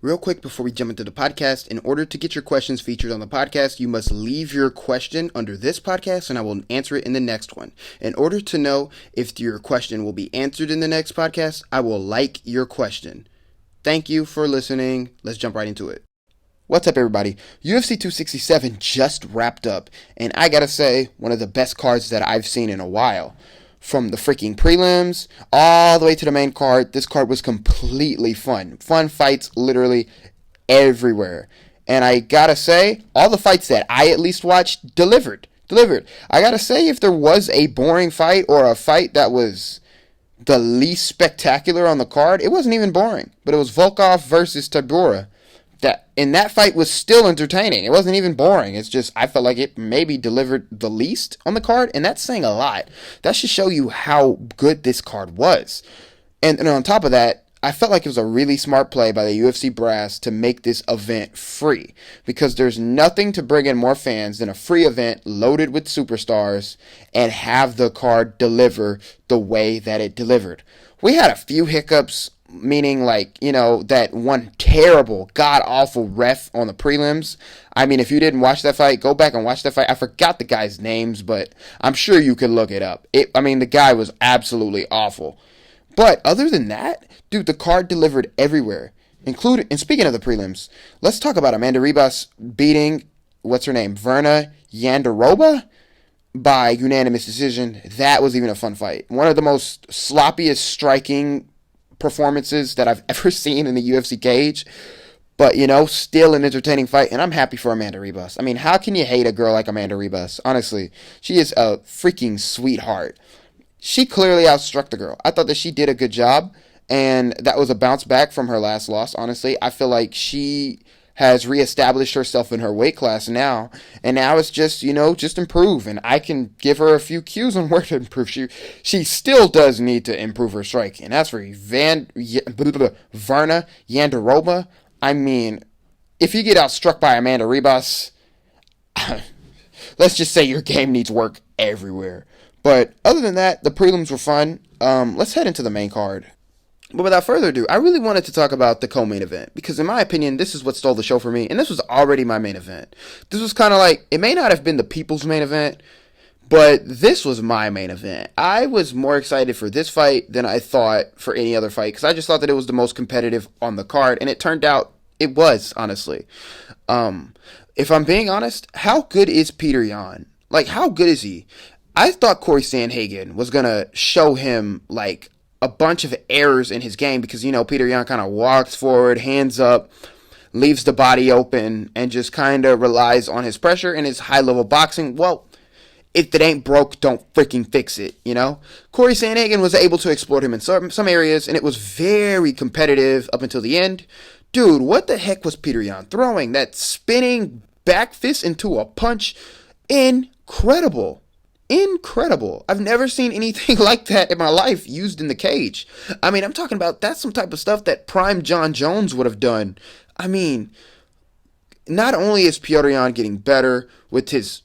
Real quick before we jump into the podcast, in order to get your questions featured on the podcast, you must leave your question under this podcast and I will answer it in the next one. In order to know if your question will be answered in the next podcast, I will like your question. Thank you for listening. Let's jump right into it. What's up, everybody? UFC 267 just wrapped up, and I gotta say, one of the best cards that I've seen in a while. From the freaking prelims all the way to the main card, this card was completely fun. Fun fights literally everywhere. And I gotta say, all the fights that I at least watched delivered. I gotta say, if there was a boring fight or a fight that was the least spectacular on the card, it wasn't even boring. But it was Volkov versus Tabora. That fight was still entertaining. It wasn't even boring. It's just I felt like it maybe delivered the least on the card, and that's saying a lot. That should show you how good this card was. And on top of that, I felt like it was a really smart play by the UFC brass to make this event free, because there's nothing to bring in more fans than a free event loaded with superstars and have the card deliver the way that it delivered. We had a few hiccups, meaning that one terrible, god-awful ref on the prelims. I mean, if you didn't watch that fight, go back and watch that fight. I forgot the guy's names, but I'm sure you can look it up. The guy was absolutely awful. But other than that, dude, the card delivered everywhere. And speaking of the prelims, let's talk about Amanda Ribas beating, Verna Yanderova by unanimous decision. That was even a fun fight. One of the most sloppiest striking performances that I've ever seen in the UFC cage, but still an entertaining fight, and I'm happy for Amanda Ribas. I mean, how can you hate a girl like Amanda Ribas? Honestly, she is a freaking sweetheart. She clearly outstruck the girl. I thought that she did a good job, and that was a bounce back from her last loss. Honestly, I feel like she has reestablished herself in her weight class now, and now it's just improve, and I can give her a few cues on where to improve. She still does need to improve her striking, and that's for Verna Yanderova. I mean, if you get outstruck by Amanda Ribas, let's just say your game needs work everywhere. But other than that, the prelims were fun. Let's head into the main card. But without further ado, I really wanted to talk about the co-main event, because in my opinion, this is what stole the show for me, and this was already my main event. This was kind of like, it may not have been the people's main event, but this was my main event. I was more excited for this fight than I thought for any other fight, because I just thought that it was the most competitive on the card, and it turned out it was, honestly. If I'm being honest, how good is Petr Yan? How good is he? I thought Corey Sandhagen was going to show him, a bunch of errors in his game, because Petr Yan kind of walks forward, hands up, leaves the body open, and just kind of relies on his pressure and his high-level boxing. Well, if it ain't broke, don't freaking fix it, Corey Sandhagen was able to exploit him in some areas, and it was very competitive up until the end. Dude, what the heck was Petr Yan throwing? That spinning back fist into a punch? Incredible. I've never seen anything like that in my life used in the cage. I mean, I'm talking about, that's some type of stuff that prime John Jones would have done. I mean, not only is Petr Yan getting better with his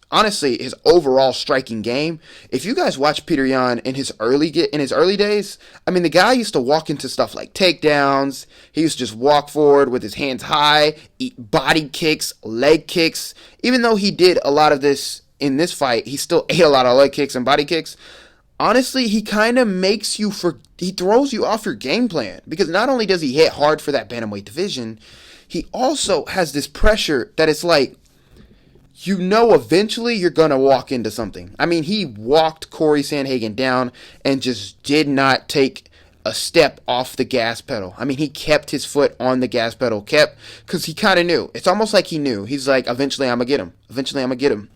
overall striking game. If you guys watch Petr Yan in his early days, I mean, the guy used to walk into stuff like takedowns. He used to just walk forward with his hands high, eat body kicks, leg kicks. Even though he did a lot of this in this fight, he still ate a lot of leg kicks and body kicks. Honestly, he kind of he throws you off your game plan, because not only does he hit hard for that bantamweight division, he also has this pressure that it's eventually you're going to walk into something. I mean, he walked Corey Sandhagen down and just did not take a step off the gas pedal. I mean, he kept his foot on the gas pedal, because he kind of knew. It's almost like he knew. He's like, eventually I'm going to get him.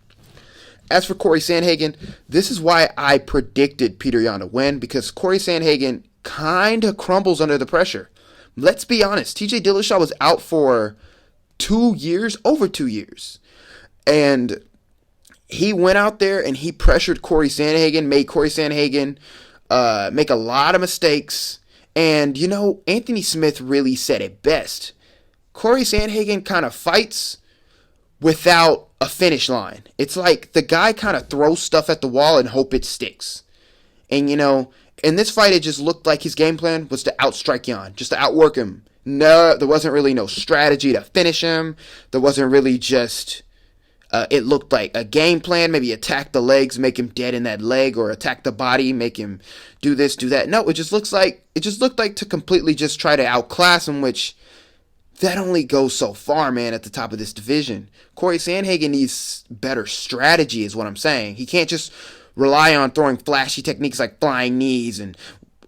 As for Corey Sandhagen, this is why I predicted Petr Yan to win, because Corey Sandhagen kind of crumbles under the pressure. Let's be honest, TJ Dillashaw was out for over 2 years. And he went out there and he pressured Corey Sandhagen, made Corey Sandhagen make a lot of mistakes. And, Anthony Smith really said it best. Corey Sandhagen kind of fights without a finish line. It's like the guy kind of throws stuff at the wall and hope it sticks. And, in this fight, it just looked like his game plan was to outstrike Yan, just to outwork him. No, there wasn't really no strategy to finish him. There wasn't really just, it looked like a game plan, maybe attack the legs, make him dead in that leg, or attack the body, make him do this, do that. No, it just looked like to completely just try to outclass him, which that only goes so far, man, at the top of this division. Corey Sandhagen needs better strategy is what I'm saying. He can't just rely on throwing flashy techniques like flying knees and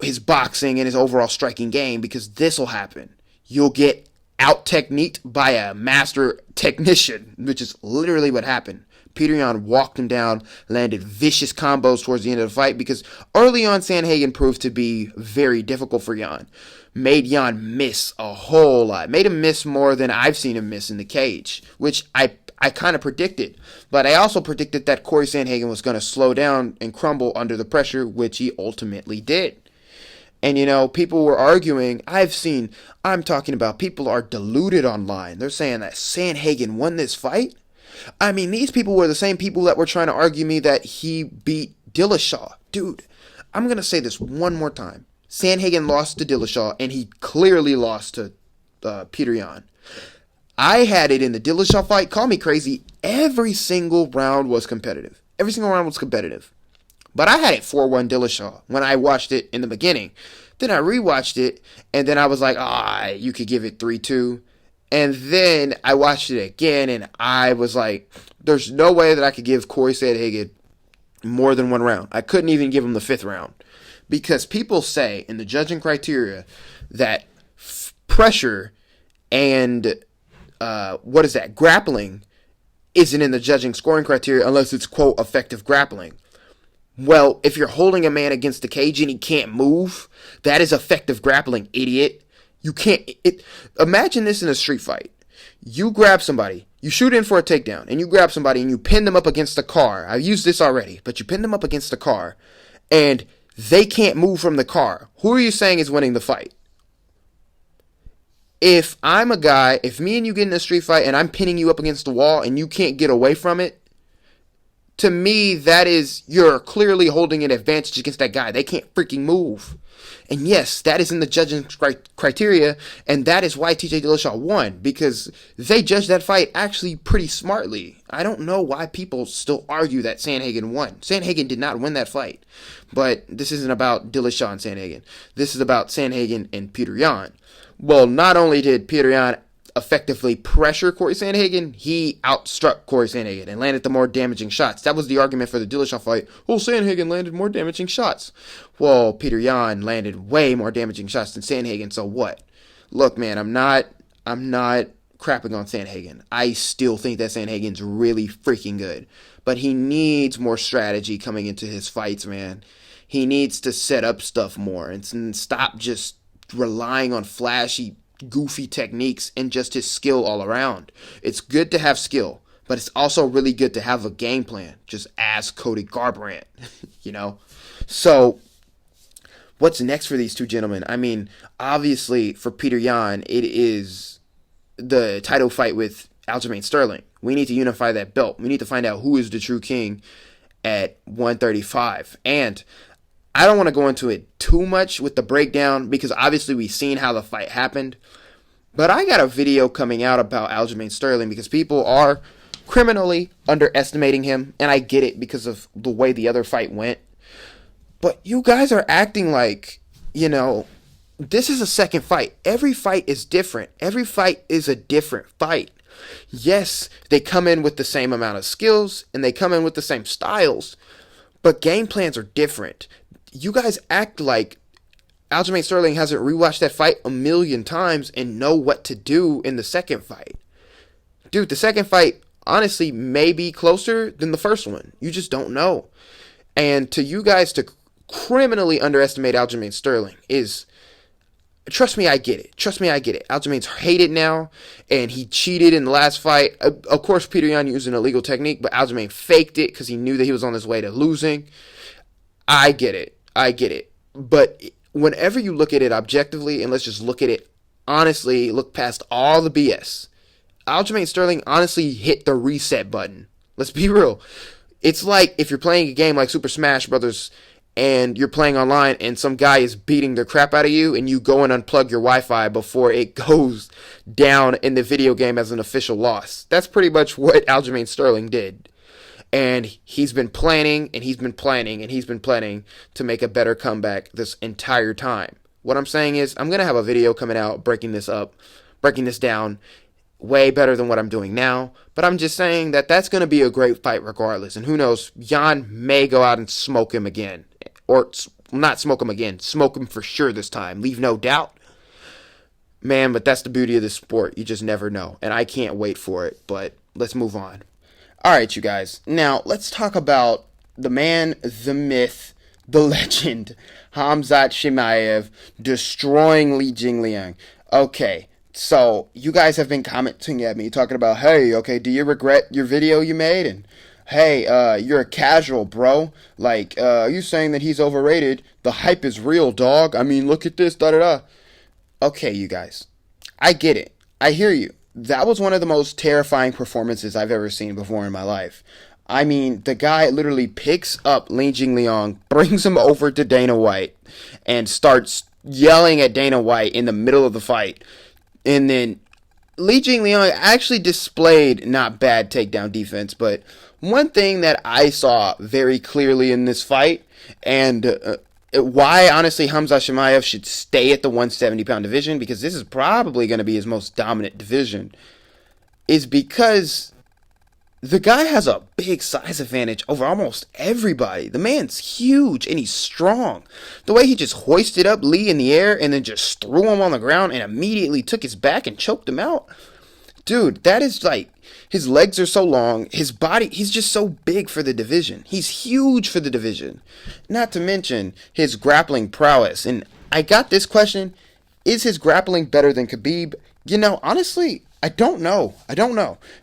his boxing and his overall striking game, because this will happen. You'll get out-techniqued by a master technician, which is literally what happened. Petr Yan walked him down, landed vicious combos towards the end of the fight, because early on Sandhagen proved to be very difficult for Yan. Made Yan miss a whole lot. Made him miss more than I've seen him miss in the cage, which I kind of predicted. But I also predicted that Corey Sandhagen was going to slow down and crumble under the pressure, which he ultimately did. And, you know, people were arguing. I'm talking about people are deluded online. They're saying that Sandhagen won this fight. I mean, these people were the same people that were trying to argue me that he beat Dillashaw. Dude, I'm going to say this one more time. Sandhagen lost to Dillashaw, and he clearly lost to Petr Yan. I had it in the Dillashaw fight. Call me crazy. Every single round was competitive. Every single round was competitive. But I had it 4-1 Dillashaw when I watched it in the beginning. Then I rewatched it, and then I was like, you could give it 3-2. And then I watched it again, and I was like, there's no way that I could give Corey Sandhagen more than one round. I couldn't even give him the 5th round. Because people say in the judging criteria that pressure and, grappling isn't in the judging scoring criteria unless it's, quote, effective grappling. Well, if you're holding a man against the cage and he can't move, that is effective grappling, idiot. You can't. Imagine this in a street fight. You grab somebody, you shoot in for a takedown, and you grab somebody and you pin them up against the car. I've used this already, but you pin them up against the car, and they can't move from the car. Who are you saying is winning the fight? If I'm a guy, if me and you get in a street fight and I'm pinning you up against the wall and you can't get away from it, to me, that is, you're clearly holding an advantage against that guy. They can't freaking move. And yes, that is in the judging criteria, and that is why TJ Dillashaw won, because they judged that fight actually pretty smartly. I don't know why people still argue that Sandhagen won. Sandhagen did not win that fight. But this isn't about Dillashaw and Sandhagen. This is about Sandhagen and Petr Yan. Well, not only did Petr Yan effectively pressure Corey Sandhagen, he outstruck Corey Sandhagen and landed the more damaging shots. That was the argument for the Dillashaw fight. Well, Sandhagen landed more damaging shots. Well, Petr Yan landed way more damaging shots than Sandhagen, so what? Look, man, I'm not crapping on Sandhagen. I still think that Sandhagen's really freaking good. But he needs more strategy coming into his fights, man. He needs to set up stuff more and stop just relying on flashy goofy techniques and just his skill all around. It's good to have skill, but it's also really good to have a game plan. Just ask Cody Garbrandt, you know? So, what's next for these two gentlemen? I mean, obviously, for Petr Yan, it is the title fight with Aljamain Sterling. We need to unify that belt. We need to find out who is the true king at 135. And I don't want to go into it too much with the breakdown because obviously we've seen how the fight happened. But I got a video coming out about Aljamain Sterling because people are criminally underestimating him. And I get it because of the way the other fight went. But you guys are acting like, you know, this is a second fight. Every fight is different. Every fight is a different fight. Yes, they come in with the same amount of skills and they come in with the same styles. But game plans are different. You guys act like Aljamain Sterling hasn't rewatched that fight a million times and know what to do in the second fight. Dude, the second fight, honestly, may be closer than the first one. You just don't know. And to you guys to criminally underestimate Aljamain Sterling is... Trust me, I get it. Aljamain's hated now, and he cheated in the last fight. Of course, Petr Yan used an illegal technique, but Aljamain faked it because he knew that he was on his way to losing. I get it. But whenever you look at it objectively, and let's just look at it honestly, look past all the BS, Aljamain Sterling honestly hit the reset button. Let's be real. It's like if you're playing a game like Super Smash Brothers and you're playing online and some guy is beating the crap out of you and you go and unplug your Wi-Fi before it goes down in the video game as an official loss. That's pretty much what Aljamain Sterling did. And he's been planning and he's been planning and he's been planning to make a better comeback this entire time. What I'm saying is I'm going to have a video coming out breaking this down way better than what I'm doing now. But I'm just saying that that's going to be a great fight regardless. And who knows, Jan may go out and smoke him again. Or not smoke him again, smoke him for sure this time. Leave no doubt. Man, but that's the beauty of this sport. You just never know. And I can't wait for it. But let's move on. Alright, you guys. Now, let's talk about the man, the myth, the legend, Khamzat Chimaev destroying Li Jingliang. Okay, so you guys have been commenting at me talking about, hey, okay, do you regret your video you made? And hey, you're a casual, bro. Like, are you saying that he's overrated? The hype is real, dog. I mean, look at this, da-da-da. Okay, you guys. I get it. I hear you. That was one of the most terrifying performances I've ever seen before in my life. I mean, the guy literally picks up Li Jingliang, brings him over to Dana White, and starts yelling at Dana White in the middle of the fight. And then Li Jingliang actually displayed not bad takedown defense, but one thing that I saw very clearly in this fight, and why honestly Khamzat Chimaev should stay at the 170-pound division, because this is probably going to be his most dominant division, is because the guy has a big size advantage over almost everybody. The man's huge and he's strong. The way he just hoisted up Lee in the air and then just threw him on the ground and immediately took his back and choked him out. Dude, that is like, his legs are so long, his body, he's just so big for the division. He's huge for the division. Not to mention his grappling prowess. And I got this question, is his grappling better than Khabib? You know, honestly, I don't know.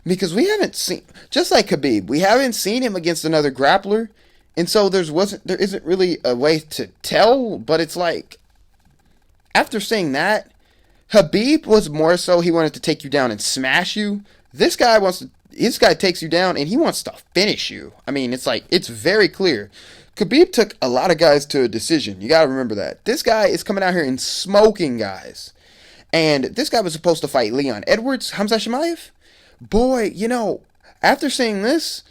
Because we haven't seen, just like Khabib, we haven't seen him against another grappler. And so there isn't really a way to tell, but it's like, after saying that, Khabib was more so he wanted to take you down and smash you. This guy takes you down and he wants to finish you. I mean, it's like, it's very clear. Khabib took a lot of guys to a decision. You got to remember that. This guy is coming out here and smoking guys. And this guy was supposed to fight Leon Edwards, Khamzat Chimaev. Boy, you know, after seeing this,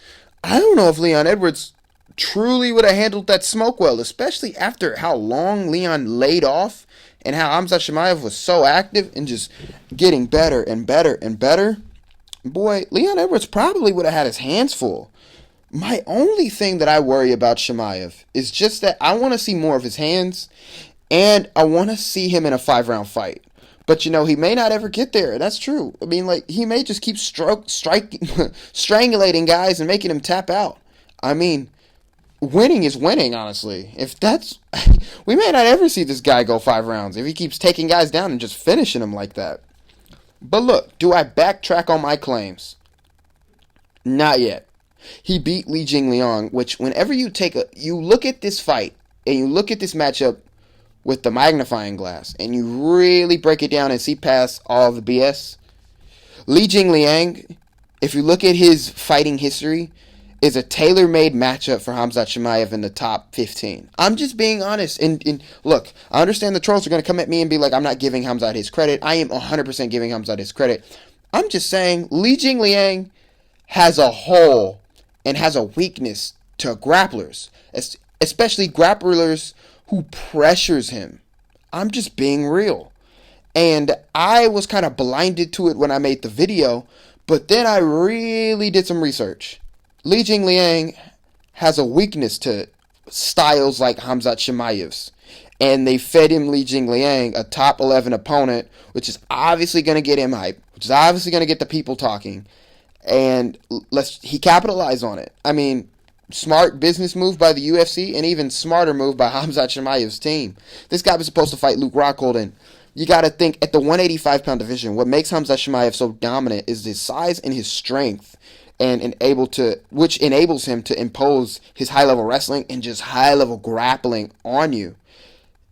I don't know if Leon Edwards truly would have handled that smoke well, especially after how long Leon laid off and how Khamzat Chimaev was so active and just getting better and better and better. Boy, Leon Edwards probably would have had his hands full. My only thing that I worry about Chimaev is just that I want to see more of his hands, and I want to see him in a 5-round fight. But, you know, he may not ever get there. That's true. I mean, like, he may just keep strangulating guys and making them tap out. I mean, winning is winning, honestly. We may not ever see this guy go 5 rounds if he keeps taking guys down and just finishing them like that. But look, do I backtrack on my claims? Not yet. He beat Li Jingliang, which whenever you look at this fight and you look at this matchup with the magnifying glass and you really break it down and see past all the BS, Li Jingliang, if you look at his fighting history, is a tailor-made matchup for Khamzat Chimaev in the top 15. I'm just being honest. And look, I understand the trolls are going to come at me and be like, I'm not giving Khamzat his credit. I am 100% giving Khamzat his credit. I'm just saying, Li Jingliang has a hole and has a weakness to grapplers, especially grapplers who pressures him. I'm just being real. And I was kind of blinded to it when I made the video, but then I really did some research. Li Jingliang has a weakness to styles like Khamzat Chimaev's. And they fed him Li Jingliang, a top 11 opponent, which is obviously going to get him hype, which is obviously going to get the people talking. And he capitalized on it. I mean, smart business move by the UFC, and even smarter move by Khamzat Chimaev's team. This guy was supposed to fight Luke Rockhold, and you got to think, at the 185-pound division, what makes Khamzat Chimaev so dominant is his size and his strength. Which enables him to impose his high-level wrestling and just high-level grappling on you.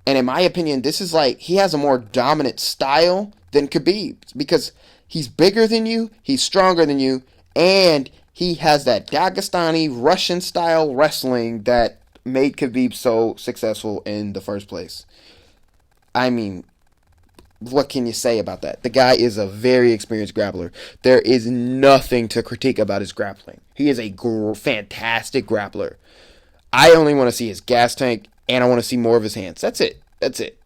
And in my opinion, this is like, he has a more dominant style than Khabib, because he's bigger than you, he's stronger than you, and he has that Dagestani Russian-style wrestling that made Khabib so successful in the first place. I mean, what can you say about that? The guy is a very experienced grappler. There is nothing to critique about his grappling. He is a fantastic grappler. I only want to see his gas tank, and I want to see more of his hands. That's it. That's it.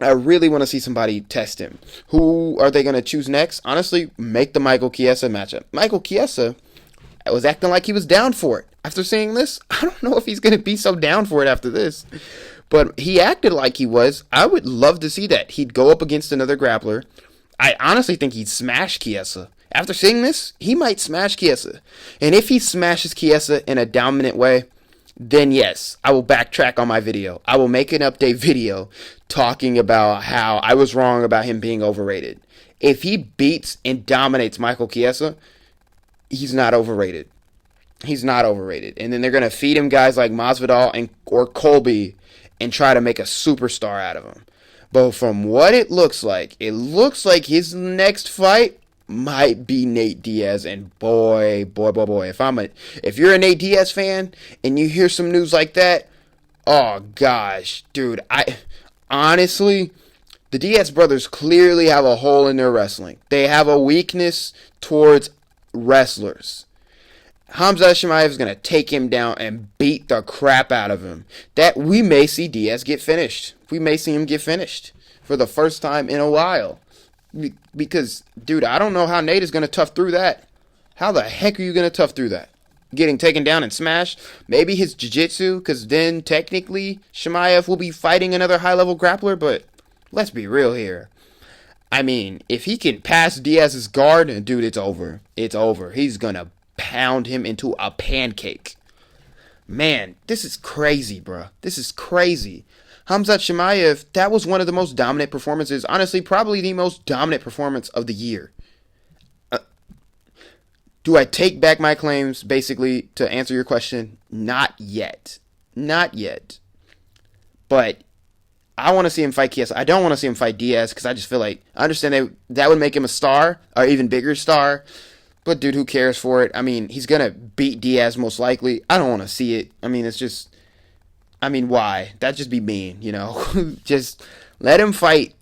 I really want to see somebody test him. Who are they going to choose next? Honestly, make the Michael Chiesa matchup. Michael Chiesa was acting like he was down for it. After seeing this, I don't know if he's going to be so down for it after this. But he acted like he was. I would love to see that. He'd go up against another grappler. I honestly think he'd smash Chiesa. After seeing this, he might smash Chiesa. And if he smashes Chiesa in a dominant way, then yes, I will backtrack on my video. I will make an update video talking about how I was wrong about him being overrated. If he beats and dominates Michael Chiesa, he's not overrated. He's not overrated. And then they're going to feed him guys like Masvidal or Colby and try to make a superstar out of him. But from what it looks like his next fight might be Nate Diaz. And boy, if you're a Nate Diaz fan and you hear some news like that, oh gosh, dude, honestly, the Diaz brothers clearly have a hole in their wrestling. They have a weakness towards wrestlers. Hamza Chimaev is going to take him down and beat the crap out of him. That we may see Diaz get finished. We may see him get finished for the first time in a while. Because, dude, I don't know how Nate is going to tough through that. How the heck are you going to tough through that? Getting taken down and smashed? Maybe his jiu-jitsu, because then technically Chimaev will be fighting another high-level grappler, but let's be real here. I mean, if he can pass Diaz's guard, dude, it's over. It's over. He's going to pound him into a pancake. Man, this is crazy, bro. This is crazy. Hamza Chimaev, that was one of the most dominant performances. Honestly, probably the most dominant performance of the year. Do I take back my claims, basically, to answer your question? Not yet. Not yet. But I want to see him fight Chiesa. I don't want to see him fight Diaz because I just feel like, I understand that would make him a star, or even bigger star. But, dude, who cares for it? I mean, he's going to beat Diaz most likely. I don't want to see it. I mean, it's just, I mean, why? That'd just be mean, you know? Just let him fight,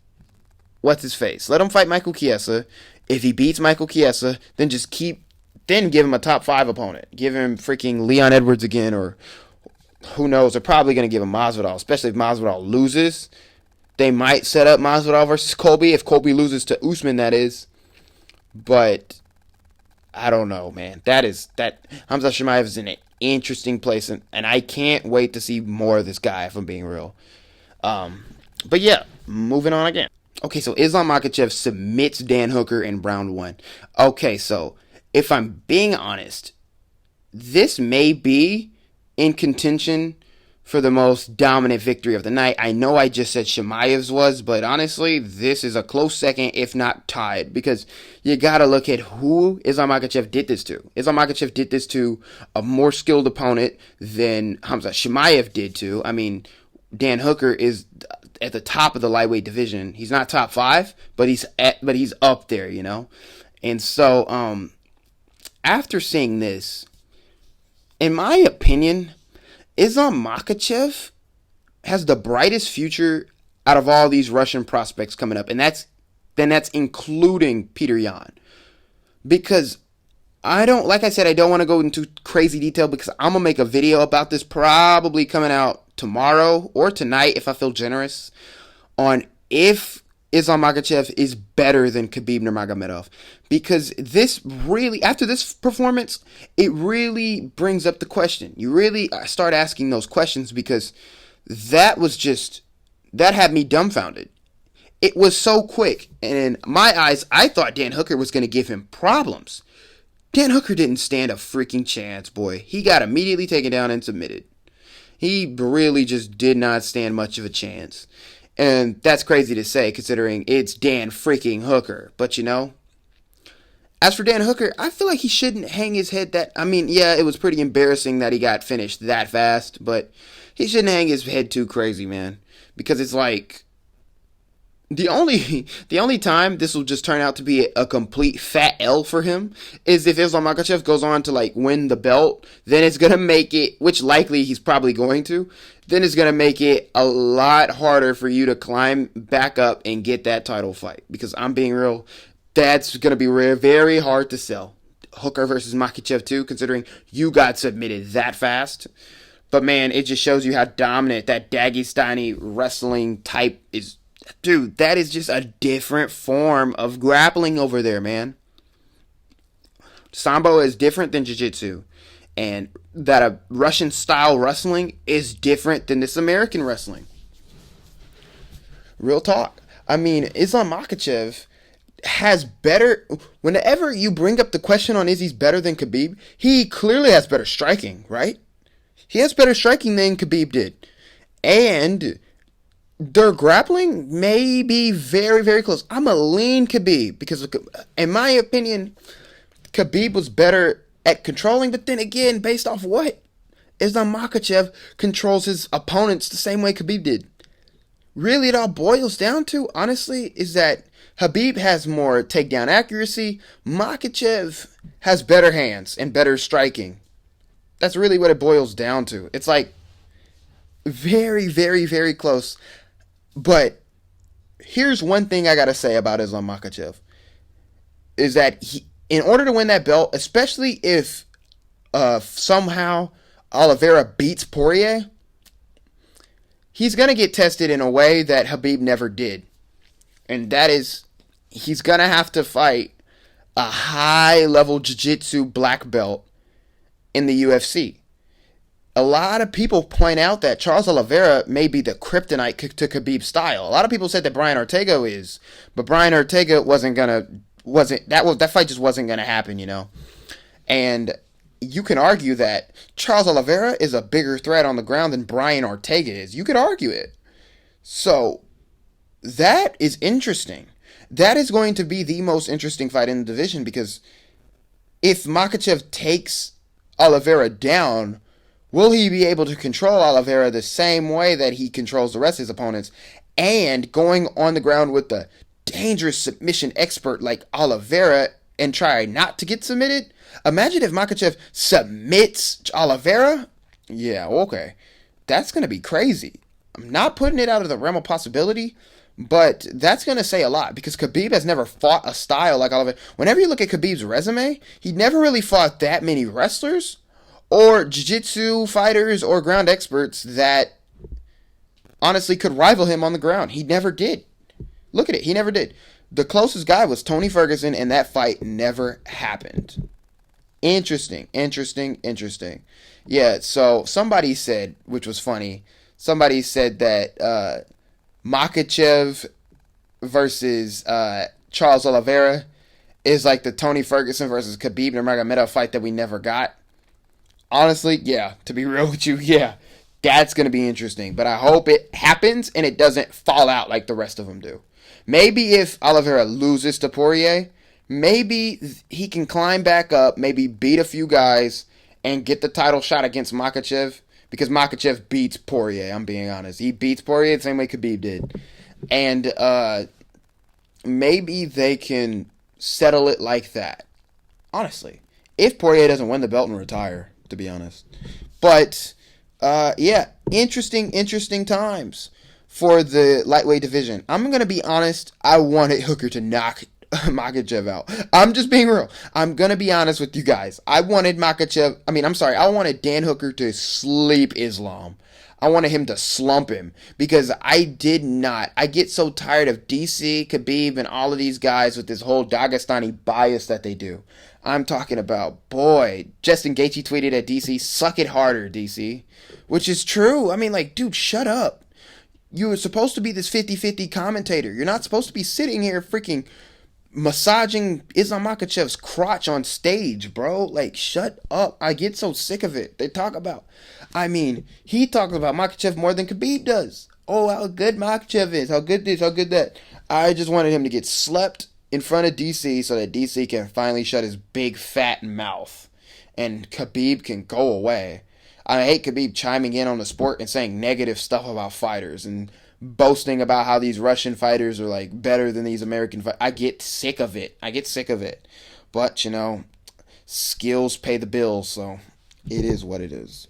what's his face? Let him fight Michael Chiesa. If he beats Michael Chiesa, then give him a top 5 opponent. Give him freaking Leon Edwards again, or who knows? They're probably going to give him Masvidal, especially if Masvidal loses. They might set up Masvidal versus Colby, if Colby loses to Usman, that is. But I don't know, man. Hamza Chimaev is in an interesting place, and I can't wait to see more of this guy, if I'm being real. But yeah, moving on again. Okay, so Islam Makhachev submits Dan Hooker in round 1. Okay, so if I'm being honest, this may be in contention for the most dominant victory of the night. I know I just said Chimaev's was, but honestly, this is a close second, if not tied, because you gotta look at who Islam Makhachev did this to. Islam Makhachev did this to a more skilled opponent than Hamza Chimaev did to. I mean, Dan Hooker is at the top of the lightweight division. He's not top 5, but he's up there, you know? And so, after seeing this, in my opinion, Islam Makhachev has the brightest future out of all these Russian prospects coming up, and that's including Peter Yan. Because I don't want to go into crazy detail because I'm gonna make a video about this probably coming out tomorrow or tonight if I feel generous on if Islam Makhachev is better than Khabib Nurmagomedov, because this really, after this performance, it really brings up the question. You really start asking those questions because that had me dumbfounded. It was so quick, and in my eyes, I thought Dan Hooker was going to give him problems. Dan Hooker didn't stand a freaking chance, boy. He got immediately taken down and submitted. He really just did not stand much of a chance. And that's crazy to say considering it's Dan freaking Hooker. But you know, as for Dan Hooker, I feel like he shouldn't hang his head yeah, it was pretty embarrassing that he got finished that fast, but he shouldn't hang his head too crazy, man. Because it's like, The only time this will just turn out to be a complete fat L for him is if Islam Makhachev goes on to like win the belt. Then it's gonna make it, which likely he's probably going to. Then it's gonna make it a lot harder for you to climb back up and get that title fight. Because I'm being real, that's gonna be very hard to sell. Hooker versus Makhachev too, considering you got submitted that fast. But man, it just shows you how dominant that Dagestani wrestling type is. Dude, that is just a different form of grappling over there, man. Sambo is different than jiu-jitsu. And that a Russian style wrestling is different than this American wrestling. Real talk. I mean, Islam Makhachev has better. Whenever you bring up the question on is he's better than Khabib, he clearly has better striking, right? He has better striking than Khabib did. And their grappling may be very close. I'm a lean Khabib because, in my opinion, Khabib was better at controlling. But then again, based off what? Islam Makhachev controls his opponents the same way Khabib did. Really, it all boils down to, honestly, is that Khabib has more takedown accuracy. Makhachev has better hands and better striking. That's really what it boils down to. It's like very close. But here's one thing I gotta say about Islam Makhachev is that in order to win that belt, especially if somehow Oliveira beats Poirier, he's gonna get tested in a way that Khabib never did, and that is he's gonna have to fight a high-level jiu-jitsu black belt in the UFC. A lot of people point out that Charles Oliveira may be the kryptonite to Khabib's style. A lot of people said that Brian Ortega is, but Brian Ortega that fight just wasn't gonna happen, you know. And you can argue that Charles Oliveira is a bigger threat on the ground than Brian Ortega is. You could argue it. So that is interesting. That is going to be the most interesting fight in the division because if Makhachev takes Oliveira down, will he be able to control Oliveira the same way that he controls the rest of his opponents? And going on the ground with the dangerous submission expert like Oliveira and try not to get submitted? Imagine if Makhachev submits Oliveira. Yeah, okay. That's going to be crazy. I'm not putting it out of the realm of possibility, but that's going to say a lot because Khabib has never fought a style like Oliveira. Whenever you look at Khabib's resume, he never really fought that many wrestlers or jiu-jitsu fighters or ground experts that honestly could rival him on the ground. He never did. Look at it. He never did. The closest guy was Tony Ferguson, and that fight never happened. Interesting. Yeah, so somebody said, which was funny, somebody said that Makhachev versus Charles Oliveira is like the Tony Ferguson versus Khabib Nurmagomedov fight that we never got. Honestly, yeah, to be real with you, yeah, that's going to be interesting. But I hope it happens and it doesn't fall out like the rest of them do. Maybe if Oliveira loses to Poirier, maybe he can climb back up, maybe beat a few guys, and get the title shot against Makhachev. Because Makhachev beats Poirier, I'm being honest. He beats Poirier the same way Khabib did. And maybe they can settle it like that. Honestly. If Poirier doesn't win the belt and retire, to be honest. But, yeah, interesting times for the lightweight division. I'm going to be honest, I wanted Hooker to knock Makhachev out. I'm just being real. I'm going to be honest with you guys. I wanted I wanted Dan Hooker to sleep Islam. I wanted him to slump him because I did not. I get so tired of DC, Khabib, and all of these guys with this whole Dagestani bias that they do. I'm talking about, boy, Justin Gaethje tweeted at DC, suck it harder, DC. Which is true. I mean, like, dude, shut up. You were supposed to be this 50-50 commentator. You're not supposed to be sitting here freaking massaging Islam Makhachev's crotch on stage, bro. Like, shut up. I get so sick of it. He talks about Makhachev more than Khabib does. Oh, how good Makhachev is. How good this, how good that. I just wanted him to get slept in front of DC so that DC can finally shut his big fat mouth and Khabib can go away. I hate Khabib chiming in on the sport and saying negative stuff about fighters and boasting about how these Russian fighters are like better than these American fighters. I get sick of it. But, skills pay the bills, so it is what it is.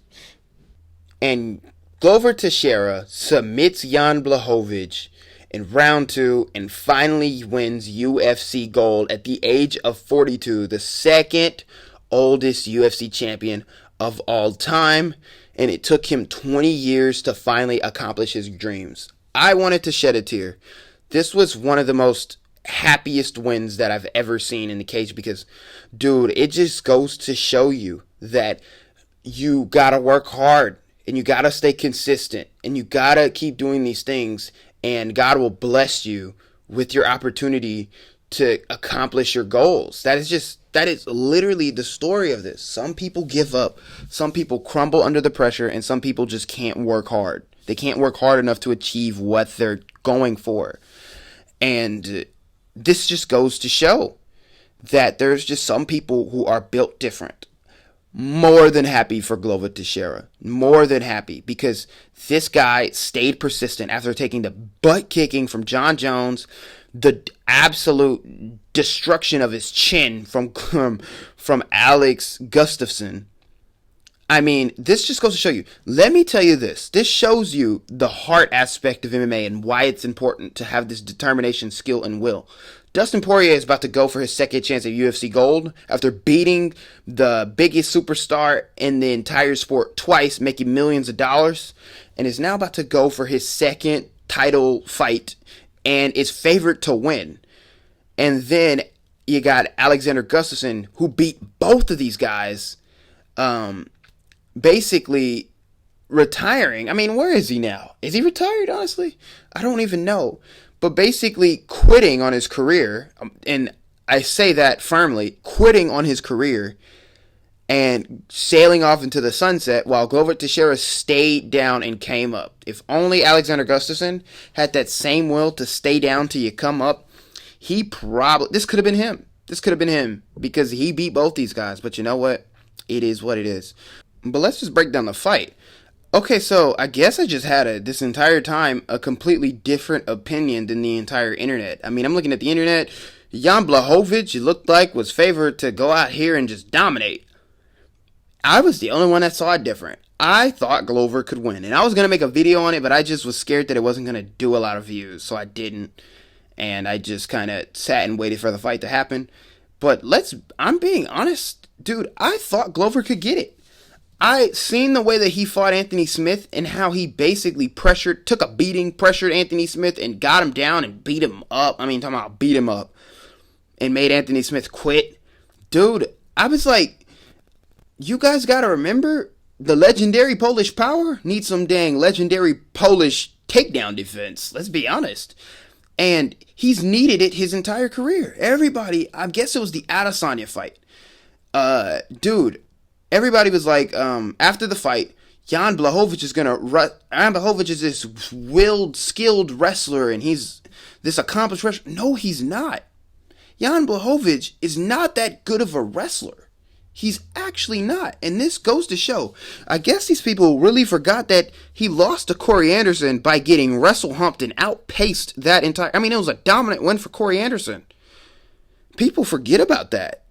And Glover Teixeira submits Jan Blachowicz in round 2 and finally wins UFC gold at the age of 42, the second oldest UFC champion of all time, and it took him 20 years to finally accomplish his dreams. I wanted to shed a tear. This was one of the most happiest wins that I've ever seen in the cage because, dude, it just goes to show you that you gotta work hard and you gotta stay consistent and you gotta keep doing these things, and God will bless you with your opportunity to accomplish your goals. That is literally the story of this. Some people give up, some people crumble under the pressure, and some people just can't work hard. They can't work hard enough to achieve what they're going for. And this just goes to show that there's just some people who are built different. More than happy for Glover Teixeira. More than happy, because this guy stayed persistent after taking the butt kicking from John Jones, the absolute destruction of his chin from Alex Gustafsson. I mean, this just goes to show you. Let me tell you this. This shows you the heart aspect of MMA and why it's important to have this determination, skill, and will. Dustin Poirier is about to go for his second chance at UFC gold after beating the biggest superstar in the entire sport twice, making millions of dollars, and is now about to go for his second title fight and is favored to win. And then you got Alexander Gustafsson, who beat both of these guys, basically retiring. I mean, where is he now? Is he retired, honestly? I don't even know. But basically quitting on his career, and I say that firmly, quitting on his career and sailing off into the sunset while Glover Teixeira stayed down and came up. If only Alexander Gustafsson had that same will to stay down till you come up, this could have been him. This could have been him because he beat both these guys. But you know what? It is what it is. But let's just break down the fight. Okay, so I guess I just had this entire time a completely different opinion than the entire internet. I mean, I'm looking at the internet. Jan Blachowicz, it looked like, was favored to go out here and just dominate. I was the only one that saw it different. I thought Glover could win, and I was going to make a video on it, but I just was scared that it wasn't going to do a lot of views, so I didn't. And I just kind of sat and waited for the fight to happen. But I'm being honest, dude, I thought Glover could get it. I seen the way that he fought Anthony Smith and how he basically took a beating, pressured Anthony Smith and got him down and beat him up. I mean, talking about beat him up and made Anthony Smith quit. Dude, I was like, you guys got to remember the legendary Polish Power needs some dang legendary Polish takedown defense. Let's be honest. And he's needed it his entire career. Everybody, I guess it was the Adesanya fight. Dude, everybody was like, after the fight, Jan Blachowicz is this willed, skilled wrestler, and he's this accomplished wrestler. No, he's not. Jan Blachowicz is not that good of a wrestler. He's actually not. And this goes to show, I guess these people really forgot that he lost to Corey Anderson by getting wrestle humped and outpaced that entire... I mean, it was a dominant win for Corey Anderson. People forget about that.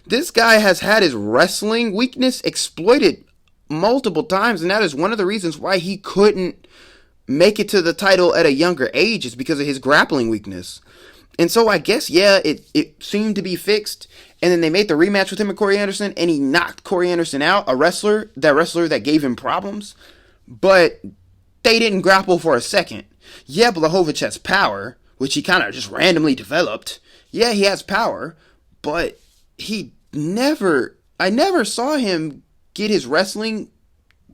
This guy has had his wrestling weakness exploited multiple times, and that is one of the reasons why he couldn't make it to the title at a younger age, is because of his grappling weakness. And so I guess, yeah, it seemed to be fixed, and then they made the rematch with him and Corey Anderson, and he knocked Corey Anderson out, that wrestler that gave him problems, but they didn't grapple for a second. Yeah, Blachowicz has power, which he kind of just randomly developed. Yeah, he has power, but I never saw him get his wrestling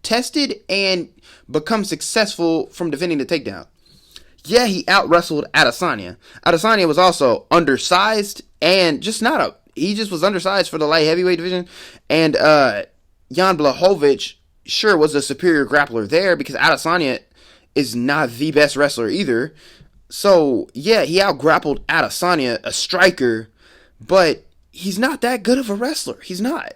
tested and become successful from defending the takedown. Yeah, he out-wrestled Adesanya. Adesanya was also undersized and he just was undersized for the light heavyweight division. And Jan Blachowicz sure was a superior grappler there because Adesanya is not the best wrestler either. So, yeah, he out-grappled Adesanya, a striker, but he's not that good of a wrestler. He's not.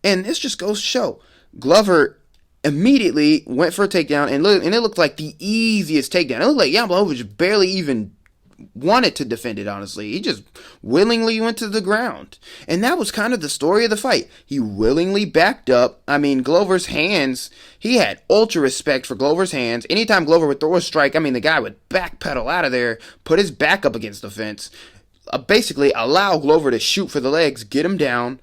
And this just goes to show. Glover immediately went for a takedown, and it looked like the easiest takedown. It looked like Jan Blachowicz barely even wanted to defend it, honestly. He just willingly went to the ground. And that was kind of the story of the fight. He willingly backed up. I mean, Glover's hands, he had ultra respect for Glover's hands. Anytime Glover would throw a strike, I mean, the guy would backpedal out of there, put his back up against the fence, basically allow Glover to shoot for the legs, get him down.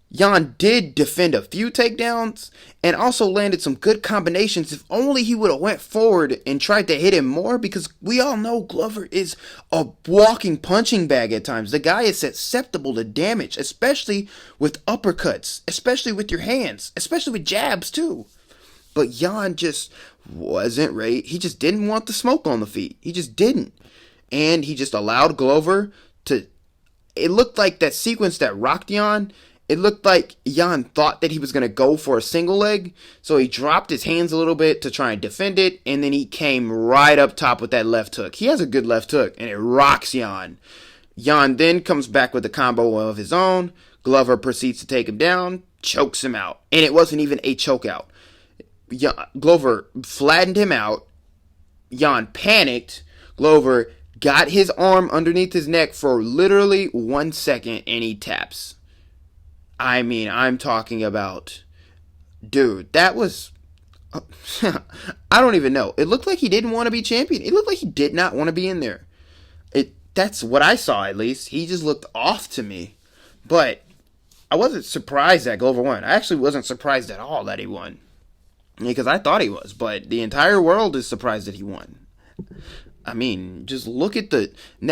Jan did defend a few takedowns and also landed some good combinations. If only he would have went forward and tried to hit him more, because we all know Glover is a walking punching bag at times. The guy is susceptible to damage, especially with uppercuts, especially with your hands, especially with jabs too. But Jan just wasn't ready. He just didn't want the smoke on the feet. He just didn't. And he just allowed Glover to... It looked like that sequence that rocked Jan. It looked like Jan thought that he was going to go for a single leg, so he dropped his hands a little bit to try and defend it, and then he came right up top with that left hook. He has a good left hook, and it rocks Jan. Jan then comes back with a combo of his own. Glover proceeds to take him down, chokes him out, and it wasn't even a choke out. Glover flattened him out. Jan panicked. Glover got his arm underneath his neck for literally 1 second, and he taps. I mean, I'm talking about, dude, that was, I don't even know. It looked like he didn't want to be champion. It looked like he did not want to be in there. That's what I saw, at least. He just looked off to me. But I wasn't surprised that Glover won. I actually wasn't surprised at all that he won, because I thought he was. But the entire world is surprised that he won. I mean, just look at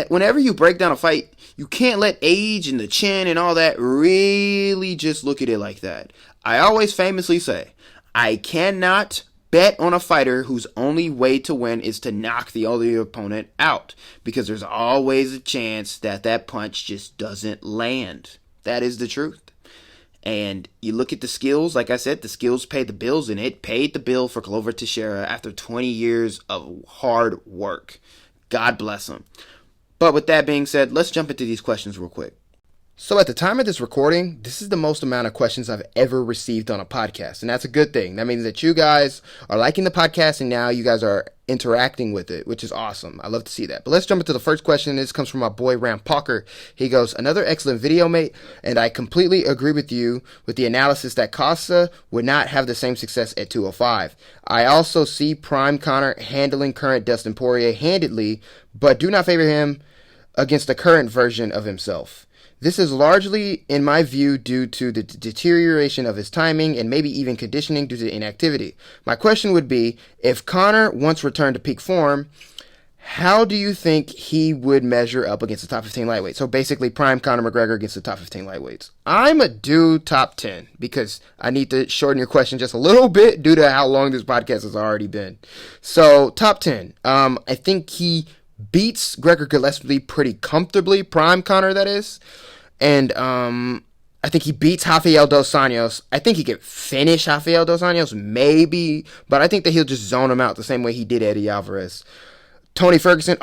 whenever you break down a fight, you can't let age and the chin and all that really just look at it like that. I always famously say, I cannot bet on a fighter whose only way to win is to knock the other opponent out, because there's always a chance that that punch just doesn't land. That is the truth. And you look at the skills, like I said, the skills pay the bills, and it paid the bill for Glover Teixeira after 20 years of hard work. God bless him. But with that being said, let's jump into these questions real quick. So at the time of this recording, this is the most amount of questions I've ever received on a podcast, and that's a good thing. That means that you guys are liking the podcast, and now you guys are interacting with it, which is awesome. I love to see that. But let's jump into the first question. This comes from my boy Ram Parker. He goes, another excellent video, mate, and I completely agree with you with the analysis that Costa would not have the same success at 205. I also see prime Conor handling current Dustin Poirier handedly, but do not favor him against the current version of himself. This is largely, in my view, due to the deterioration of his timing and maybe even conditioning due to inactivity. My question would be, if Conor once returned to peak form, how do you think he would measure up against the top 15 lightweights? So basically, prime Conor McGregor against the top 15 lightweights. I'm a dude top 10, because I need to shorten your question just a little bit due to how long this podcast has already been. So, top 10. I think he beats Gregor Gillespie pretty comfortably, prime Conor, that is. And I think he beats Rafael Dos Anjos. I think he could finish Rafael Dos Anjos, maybe, but I think that he'll just zone him out the same way he did Eddie Alvarez. Tony Ferguson,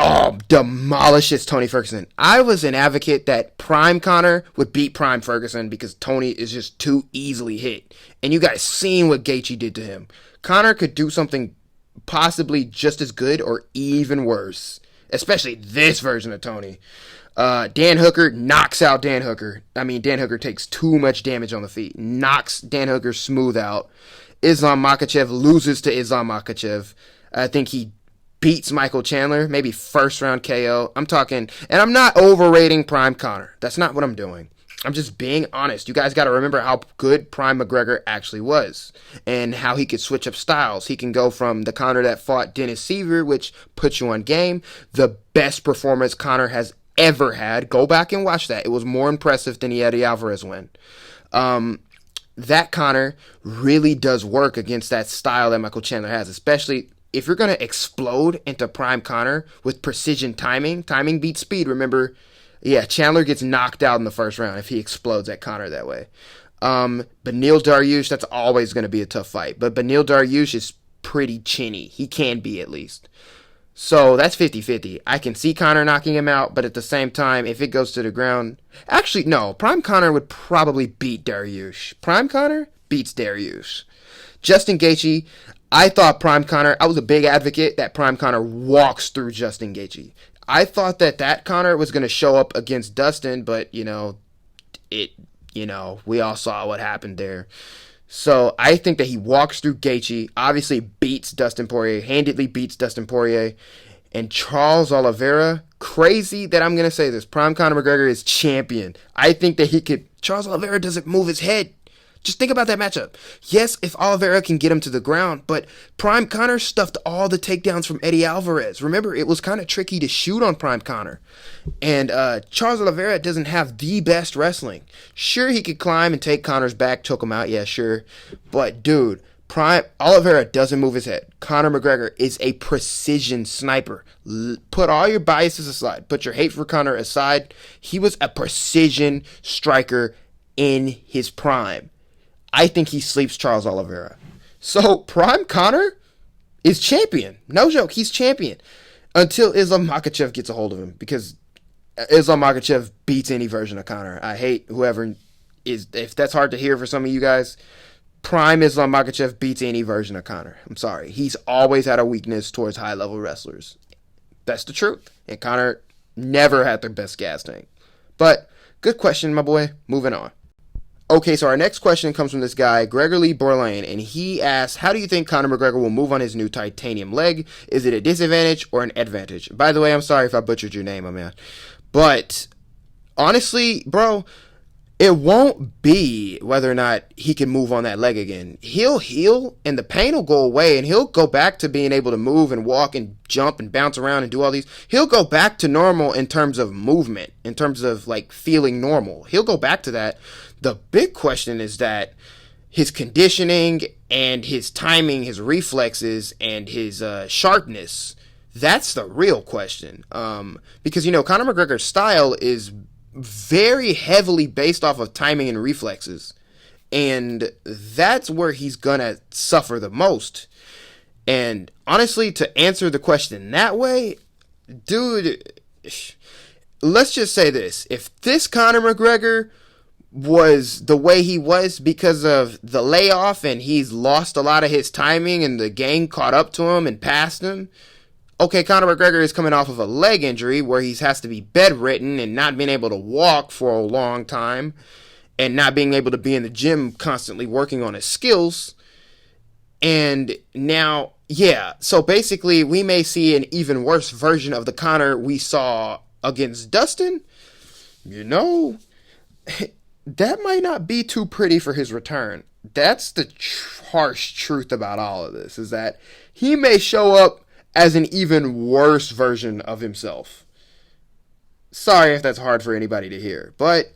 demolishes Tony Ferguson. I was an advocate that prime Conor would beat prime Ferguson because Tony is just too easily hit. And you guys seen what Gaethje did to him. Conor could do something possibly just as good or even worse, especially this version of Tony. Dan Hooker knocks out Dan Hooker. I mean, Dan Hooker takes too much damage on the feet. Knocks Dan Hooker smooth out. Islam Makhachev loses to Islam Makhachev. I think he beats Michael Chandler, maybe first round KO. I'm talking, and I'm not overrating prime Conor. That's not what I'm doing. I'm just being honest. You guys got to remember how good prime McGregor actually was and how he could switch up styles. He can go from the Conor that fought Dennis Seaver, which puts you on game, the best performance Conor has ever had. Go back and watch that. It was more impressive than the Eddie Alvarez win. That Conor really does work against that style that Michael Chandler has, especially if you're going to explode into prime Conor with precision timing. Timing beats speed, remember? Yeah, Chandler gets knocked out in the first round if he explodes at Conor that way. Beneil Dariush, that's always going to be a tough fight. But Beneil Dariush is pretty chinny. He can be, at least. So that's 50-50. I can see Conor knocking him out, but at the same time, if it goes to the ground... Actually, no. Prime Conor would probably beat Dariush. Prime Conor beats Dariush. Justin Gaethje, I thought Prime Conor, I was a big advocate that Prime Conor walks through Justin Gaethje. I thought that Conor was going to show up against Dustin, but, we all saw what happened there. So I think that he walks through Gaethje, obviously beats Dustin Poirier, handedly beats Dustin Poirier. And Charles Oliveira, crazy that I'm going to say this, Prime Conor McGregor is champion. I think that Charles Oliveira doesn't move his head. Just think about that matchup. Yes, if Oliveira can get him to the ground, but Prime Conor stuffed all the takedowns from Eddie Alvarez. Remember, it was kind of tricky to shoot on Prime Conor. And Charles Oliveira doesn't have the best wrestling. Sure, he could climb and take Conor's back, choke him out, yeah, sure. But, dude, Oliveira doesn't move his head. Conor McGregor is a precision sniper. Put all your biases aside. Put your hate for Conor aside. He was a precision striker in his prime. I think he sleeps Charles Oliveira. So, Prime Conor is champion. No joke, he's champion. Until Islam Makhachev gets a hold of him. Because Islam Makhachev beats any version of Conor. I hate whoever is... If that's hard to hear for some of you guys, Prime Islam Makhachev beats any version of Conor. I'm sorry. He's always had a weakness towards high-level wrestlers. That's the truth. And Conor never had the best gas tank. But, good question, my boy. Moving on. Okay, so our next question comes from this guy, Gregory Borlaine, and he asks, how do you think Conor McGregor will move on his new titanium leg? Is it a disadvantage or an advantage? By the way, I'm sorry if I butchered your name, my man. But, honestly, bro, it won't be whether or not he can move on that leg again. He'll heal, and the pain will go away, and he'll go back to being able to move and walk and jump and bounce around and do all these. He'll go back to normal in terms of movement, in terms of, feeling normal. He'll go back to that. The big question is that his conditioning and his timing, his reflexes, and his sharpness, that's the real question. Because, Conor McGregor's style is very heavily based off of timing and reflexes. And that's where he's going to suffer the most. And honestly, to answer the question that way, dude, let's just say this. If this Conor McGregor was the way he was because of the layoff and he's lost a lot of his timing and the game caught up to him and passed him. Okay, Conor McGregor is coming off of a leg injury where he has to be bedridden and not being able to walk for a long time and not being able to be in the gym constantly working on his skills. And now, so basically we may see an even worse version of the Conor we saw against Dustin. That might not be too pretty for his return. That's the harsh truth about all of this, is that he may show up as an even worse version of himself. Sorry if that's hard for anybody to hear, but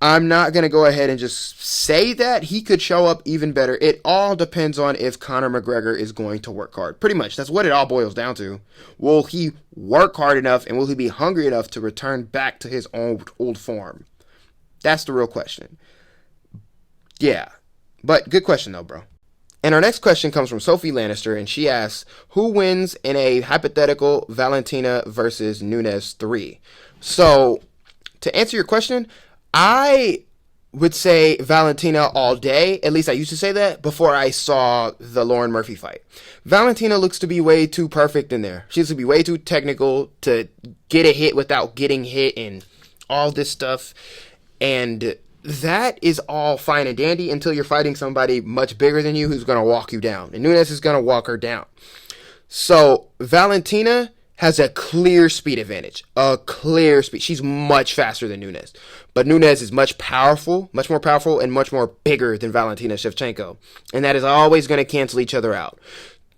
I'm not going to go ahead and just say that. He could show up even better. It all depends on if Conor McGregor is going to work hard. Pretty much, that's what it all boils down to. Will he work hard enough, and will he be hungry enough to return back to his old form? That's the real question. Yeah. But good question, though, bro. And our next question comes from Sophie Lannister, and she asks, who wins in a hypothetical Valentina versus Nunes 3? So, to answer your question, I would say Valentina all day. At least I used to say that before I saw the Lauren Murphy fight. Valentina looks to be way too perfect in there. She looks to be way too technical to get a hit without getting hit and all this stuff. And that is all fine and dandy until you're fighting somebody much bigger than you who's going to walk you down. And Nunes is going to walk her down. So Valentina has a clear speed advantage. A clear speed. She's much faster than Nunes. But Nunes is much more powerful, and much more bigger than Valentina Shevchenko. And that is always going to cancel each other out.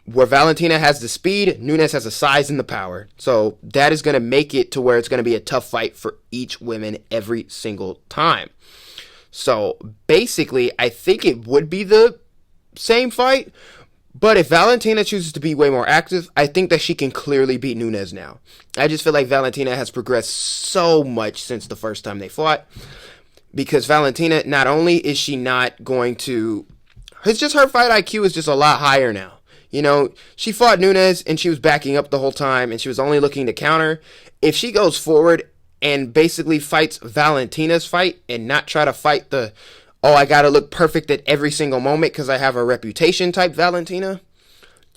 Where Valentina has the speed, Nunes has the size and the power. So that is going to make it to where it's going to be a tough fight for each woman every single time. So basically, I think it would be the same fight. But if Valentina chooses to be way more active, I think that she can clearly beat Nunes now. I just feel like Valentina has progressed so much since the first time they fought. Because Valentina, not only is she not going to... It's just her fight IQ is just a lot higher now. She fought Nunes and she was backing up the whole time and she was only looking to counter. If she goes forward and basically fights Valentina's fight and not try to fight the oh, I gotta look perfect at every single moment because I have a reputation type Valentina.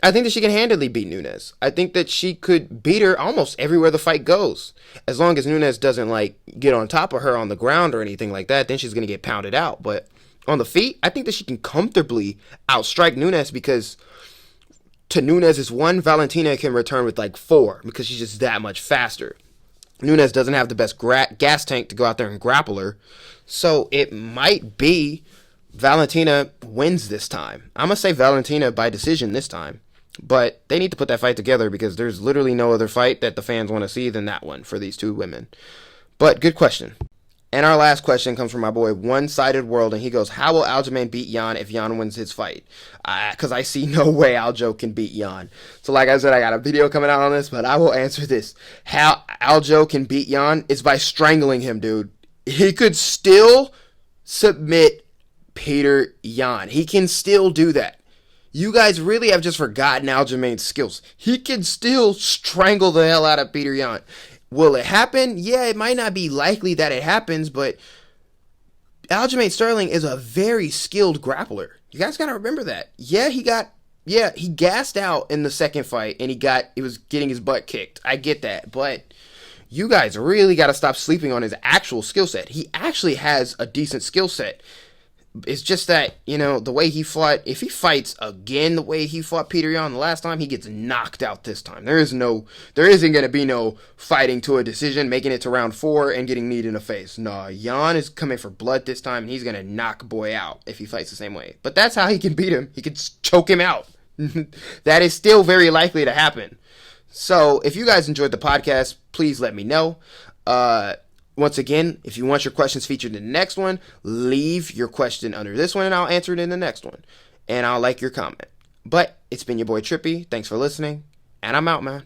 I think that she can handily beat Nunes. I think that she could beat her almost everywhere the fight goes. As long as Nunes doesn't like get on top of her on the ground or anything like that, then she's going to get pounded out. But on the feet, I think that she can comfortably outstrike Nunes because to Nunes' 1, Valentina can return with like 4 because she's just that much faster. Nunes doesn't have the best gas tank to go out there and grapple her. So it might be Valentina wins this time. I'm going to say Valentina by decision this time. But they need to put that fight together because there's literally no other fight that the fans want to see than that one for these two women. But good question. And our last question comes from my boy One-Sided World, and he goes, how will Aljamain beat Jan if Jan wins his fight? Because I see no way Aljo can beat Jan. So like I said, I got a video coming out on this, but I will answer this. How Aljo can beat Jan is by strangling him, dude. He could still submit Peter Yan. He can still do that. You guys really have just forgotten Aljamain's skills. He can still strangle the hell out of Peter Yan. Will it happen? Yeah, it might not be likely that it happens, but Aljamain Sterling is a very skilled grappler. You guys got to remember that. He gassed out in the second fight, and he was getting his butt kicked. I get that, but you guys really got to stop sleeping on his actual skill set. He actually has a decent skill set. It's just that, the way he fought, if he fights again the way he fought Peter Yan the last time, he gets knocked out this time. There isn't going to be no fighting to a decision, making it to round 4 and getting kneed in the face. No, Yan is coming for blood this time, and he's going to knock boy out if he fights the same way. But that's how he can beat him. He can choke him out. That is still very likely to happen. So, if you guys enjoyed the podcast, please let me know. Once again, if you want your questions featured in the next one, leave your question under this one and I'll answer it in the next one. And I'll like your comment. But it's been your boy Trippy. Thanks for listening. And I'm out, man.